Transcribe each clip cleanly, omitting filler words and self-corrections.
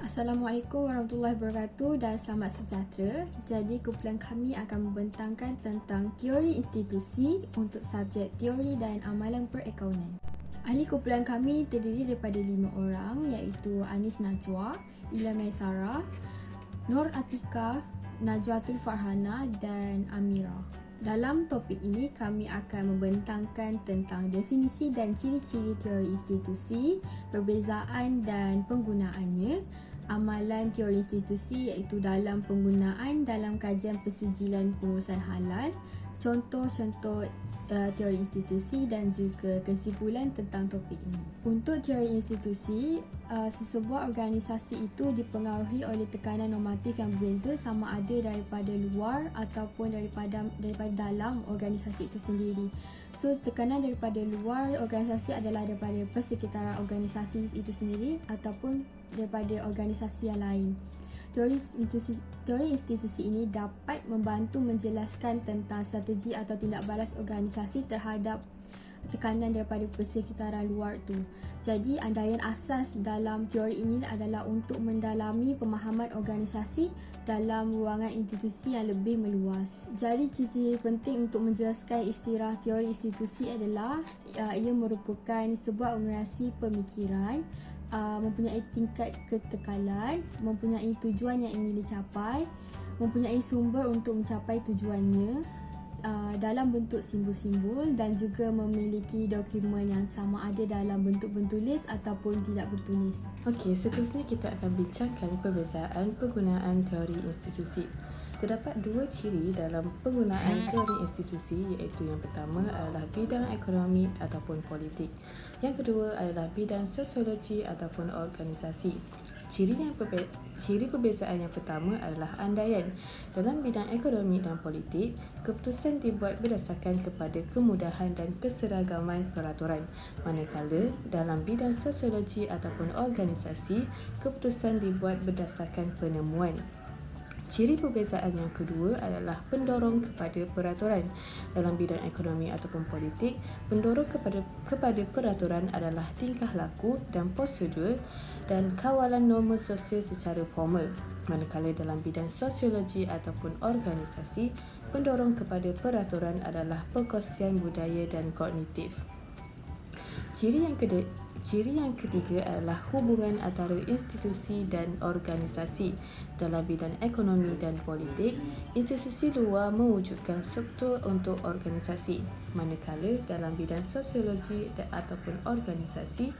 Assalamualaikum warahmatullahi wabarakatuh dan selamat sejahtera. Jadi kumpulan kami akan membentangkan tentang teori institusi untuk subjek teori dan amalan perakaunan. Ahli kumpulan kami terdiri daripada 5 orang iaitu Anis Najwa, Ila Maisara, Nur Atika, Najwatul Farhana dan Amira. Dalam topik ini kami akan membentangkan tentang definisi dan ciri-ciri teori institusi, perbezaan dan penggunaannya, amalan teori institusi iaitu dalam penggunaan dalam kajian persijilan pengurusan halal, contoh-contoh teori institusi dan juga kesimpulan tentang topik ini. Untuk teori institusi, sesebuah organisasi itu dipengaruhi oleh tekanan normatif yang berbeza sama ada daripada luar ataupun daripada dalam organisasi itu sendiri. So, tekanan daripada luar organisasi adalah daripada persekitaran organisasi itu sendiri ataupun daripada organisasi yang lain. Teori institusi ini dapat membantu menjelaskan tentang strategi atau tindak balas organisasi terhadap tekanan daripada persekitaran luar tu. Jadi andaian asas dalam teori ini adalah untuk mendalami pemahaman organisasi dalam ruangan institusi yang lebih meluas. Jadi ciri-ciri penting untuk menjelaskan istilah teori institusi adalah ia merupakan sebuah organisasi pemikiran, mempunyai tingkat ketekalan, mempunyai tujuan yang ingin dicapai, mempunyai sumber untuk mencapai tujuannya dalam bentuk simbol-simbol dan juga memiliki dokumen yang sama ada dalam bentuk bertulis ataupun tidak bertulis. Okey, seterusnya kita akan bincangkan perbezaan penggunaan teori institusi. Terdapat dua ciri dalam penggunaan teori institusi iaitu yang pertama adalah bidang ekonomi ataupun politik. Yang kedua adalah bidang sosiologi ataupun organisasi. Ciri perbezaan yang pertama adalah andaian. Dalam bidang ekonomi dan politik, keputusan dibuat berdasarkan kepada kemudahan dan keseragaman peraturan. Manakala dalam bidang sosiologi ataupun organisasi, keputusan dibuat berdasarkan penemuan. Ciri perbezaan yang kedua adalah pendorong kepada peraturan. Dalam bidang ekonomi ataupun politik, pendorong kepada peraturan adalah tingkah laku dan prosedur dan kawalan norma sosial secara formal. Manakala dalam bidang sosiologi ataupun organisasi, pendorong kepada peraturan adalah perkongsian budaya dan kognitif. Ciri yang ketiga adalah hubungan antara institusi dan organisasi. Dalam bidang ekonomi dan politik, institusi luar mewujudkan struktur untuk organisasi. Manakala dalam bidang sosiologi ataupun organisasi,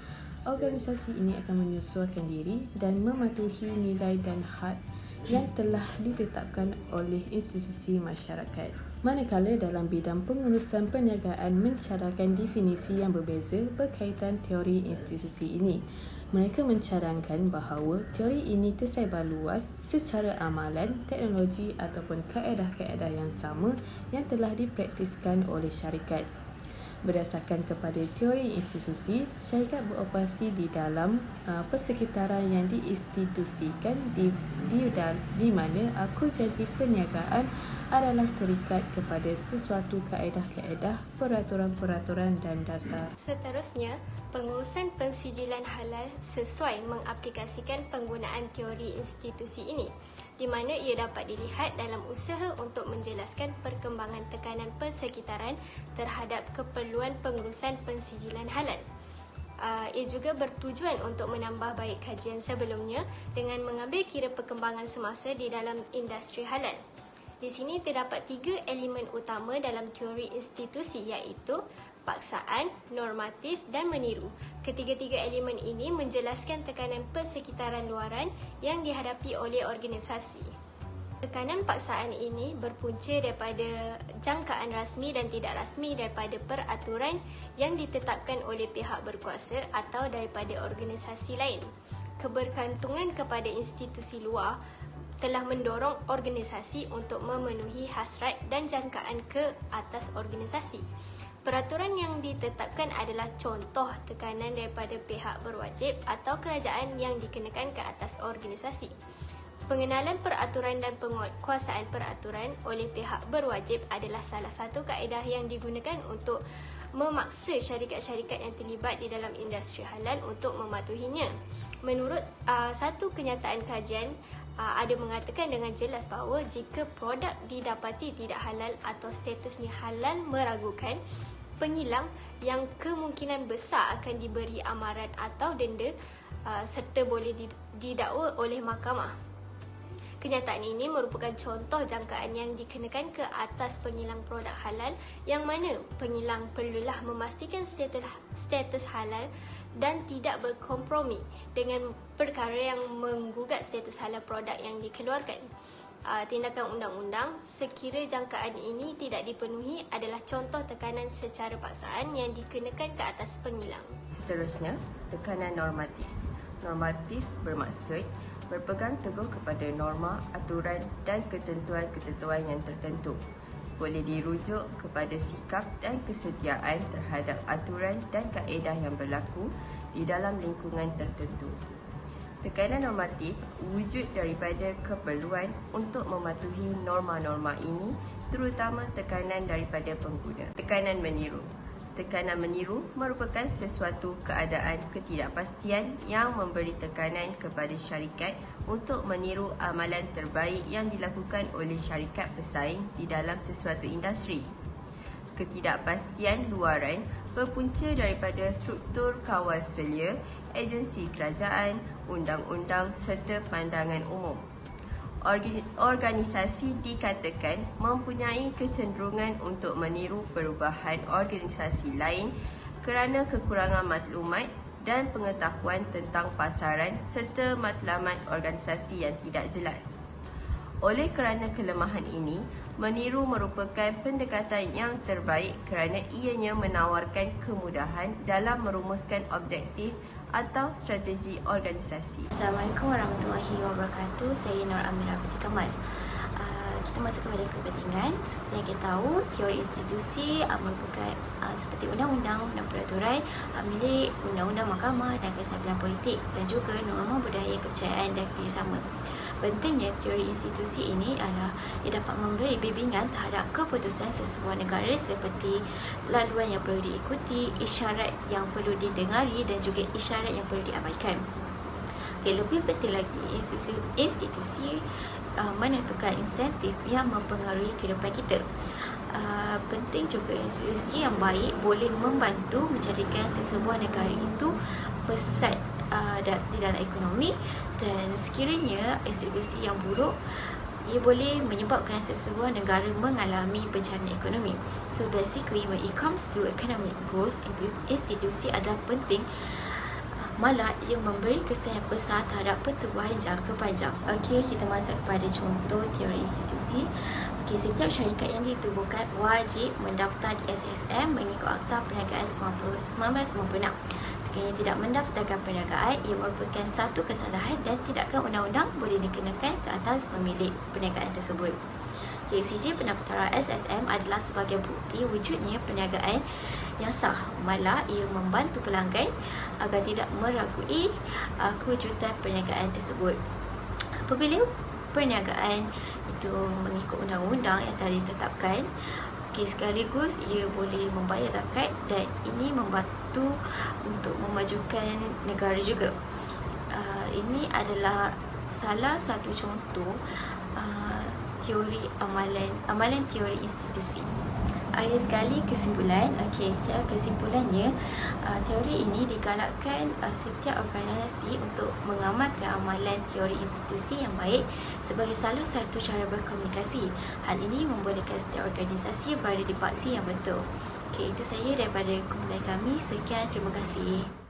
organisasi ini akan menyesuaikan diri dan mematuhi nilai dan had yang telah ditetapkan oleh institusi masyarakat. Manakala dalam bidang pengurusan perniagaan mencadangkan definisi yang berbeza berkaitan teori institusi ini. Mereka mencadangkan bahawa teori ini tersebar luas secara amalan, teknologi ataupun kaedah-kaedah yang sama yang telah dipraktiskan oleh syarikat. Berdasarkan kepada teori institusi, syarikat beroperasi di dalam persekitaran yang diinstitusikan di mana akul janji perniagaan adalah terikat kepada sesuatu kaedah-kaedah, peraturan-peraturan dan dasar. Seterusnya, pengurusan pensijilan halal sesuai mengaplikasikan penggunaan teori institusi ini, di mana ia dapat dilihat dalam usaha untuk menjelaskan perkembangan tekanan persekitaran terhadap keperluan pengurusan pensijilan halal. Ia juga bertujuan untuk menambah baik kajian sebelumnya dengan mengambil kira perkembangan semasa di dalam industri halal. Di sini terdapat 3 elemen utama dalam teori institusi iaitu paksaan, normatif dan meniru. Ketiga-tiga elemen ini menjelaskan tekanan persekitaran luaran yang dihadapi oleh organisasi. Tekanan paksaan ini berpunca daripada jangkaan rasmi dan tidak rasmi daripada peraturan yang ditetapkan oleh pihak berkuasa atau daripada organisasi lain. Kebergantungan kepada institusi luar telah mendorong organisasi untuk memenuhi hasrat dan jangkaan ke atas organisasi. Peraturan yang ditetapkan adalah contoh tekanan daripada pihak berwajib atau kerajaan yang dikenakan ke atas organisasi. Pengenalan peraturan dan penguatkuasaan peraturan oleh pihak berwajib adalah salah satu kaedah yang digunakan untuk memaksa syarikat-syarikat yang terlibat di dalam industri halal untuk mematuhinya. Menurut satu kenyataan kajian, ada mengatakan dengan jelas bahawa jika produk didapati tidak halal atau statusnya halal meragukan, pengilang yang kemungkinan besar akan diberi amaran atau denda serta boleh didakwa oleh mahkamah. Kenyataan ini merupakan contoh jangkaan yang dikenakan ke atas pengilang produk halal, yang mana pengilang perlulah memastikan status halal dan tidak berkompromi dengan perkara yang menggugat status halal produk yang dikeluarkan. Tindakan undang-undang sekira jangkaan ini tidak dipenuhi adalah contoh tekanan secara paksaan yang dikenakan ke atas pengilang. Seterusnya, tekanan normatif. Normatif bermaksud berpegang teguh kepada norma, aturan dan ketentuan-ketentuan yang tertentu. Boleh dirujuk kepada sikap dan kesetiaan terhadap aturan dan kaedah yang berlaku di dalam lingkungan tertentu. Tekanan normatif wujud daripada keperluan untuk mematuhi norma-norma ini, terutama tekanan daripada pengguna. Tekanan meniru. Tekanan meniru merupakan sesuatu keadaan ketidakpastian yang memberi tekanan kepada syarikat untuk meniru amalan terbaik yang dilakukan oleh syarikat pesaing di dalam sesuatu industri. Ketidakpastian luaran berpunca daripada struktur kawal selia, agensi kerajaan, undang-undang serta pandangan umum. Organisasi dikatakan mempunyai kecenderungan untuk meniru perubahan organisasi lain kerana kekurangan maklumat dan pengetahuan tentang pasaran serta matlamat organisasi yang tidak jelas. Oleh kerana kelemahan ini, meniru merupakan pendekatan yang terbaik kerana ianya menawarkan kemudahan dalam merumuskan objektif atau strategi organisasi. Assalamualaikum warahmatullahi wabarakatuh. Saya Nur Amira Binti Kamal. Kita masuk kepada kepentingan. Seperti yang kita tahu, teori institusi merupakan seperti undang-undang dan peraturan milik undang-undang mahkamah dan kestabilan politik dan juga norma budaya kepercayaan dan kerjasama. Pentingnya teori institusi ini adalah ia dapat memberi bimbingan terhadap keputusan sesebuah negara seperti laluan yang perlu diikuti, isyarat yang perlu didengari dan juga isyarat yang perlu diabaikan. Lebih penting lagi, institusi menentukan insentif yang mempengaruhi kehidupan kita. Penting juga institusi yang baik boleh membantu menjadikan sesebuah negara itu pesat di dalam ekonomi, dan sekiranya institusi yang buruk, ia boleh menyebabkan sesebuah negara mengalami bencana ekonomi. So basically, when it comes to economic growth, institusi adalah penting, malah ia memberi kesan yang besar terhadap pertumbuhan jangka panjang. Okey, kita masuk kepada contoh teori institusi. Okey, setiap syarikat yang ditubuhkan wajib mendaftar di SSM mengikut Akta Perniagaan 1996. Sekiranya tidak mendaftarkan perniagaan, ia merupakan satu kesalahan dan tindakan undang-undang boleh dikenakan ke atas pemilik perniagaan tersebut. Sijil pendaftaran SSM adalah sebagai bukti wujudnya perniagaan yang sah, malah ia membantu pelanggan agar tidak meragui kewujudan perniagaan tersebut. Apabila perniagaan itu mengikut undang-undang yang telah ditetapkan, sekaligus ia boleh membayar zakat dan ini membantu untuk memajukan negara juga. Ini adalah salah satu contoh teori amalan teori institusi. Akhir sekali kesimpulan. Secara kesimpulannya, teori ini digalakkan setiap organisasi untuk mengamalkan amalan teori institusi yang baik sebagai salah satu cara berkomunikasi. Hal ini membolehkan setiap organisasi berada di paksi yang betul. Itu saja daripada kumpulan kami. Sekian, terima kasih.